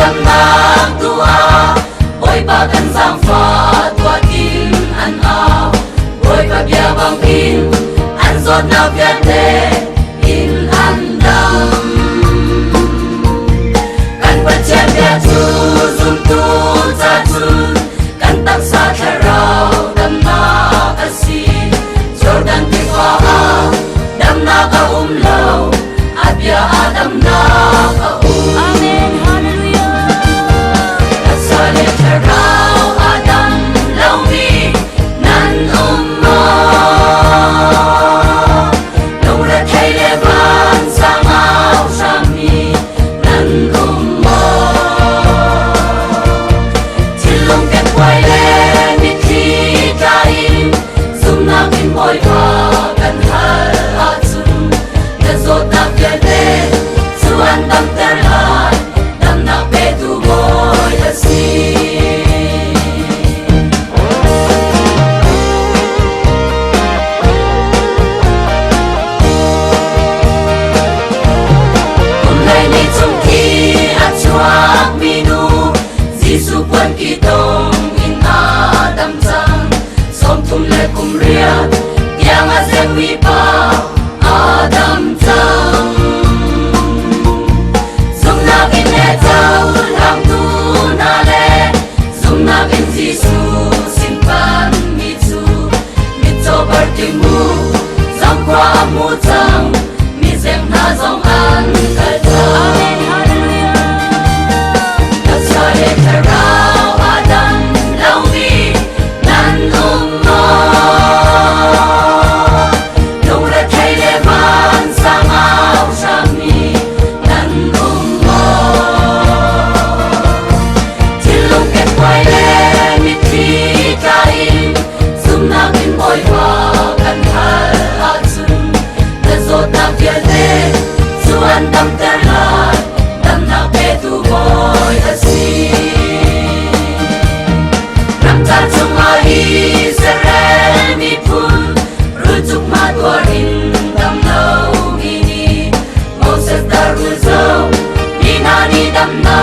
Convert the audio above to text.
dam nang tua boy pa kan sang fa tua tin an a boy pa bia bang in an zot na viat te in an dam kan pa chen bia chu zum tu cha chu kan tak sa tharau dam na asi jordan ti fa a dam na ka lo abia adam na ka Amen, hallelujah. Sale tharau adam lau mi nan umma nong ra thai le ban sang ao shami nan umma chilong ke kwai le mi thi kai zum na kin boy pa kan hal a chun na zo ta ke le chuan tam ter lai dam na pe tu boy a si hôm nay ni chung ki a chuak mi nu Giêsu quan ki tong in a dam chang som thum le kum ria yang a zem wi pa a dam chang zum na in le chau lang tu na le zum na in Giêsu sin pan mi chu mi cho bar ti mu zam kwa mu chang mi zem na zong an ka chang Amen, hallelujah. Sale tharau adam lau mi nan umma nong ra thai le ban sang ao shami nan umma chilong ke kwai le mi thi kai zum na kin boy pa kan hal a chun na zo ta pia le chuan dam ter lai dam na pe tu boy a si ram ta chung a Israel mi phun ru chuk ma tua rin dam lau mi ni Moses da ru zo ni na ni dam na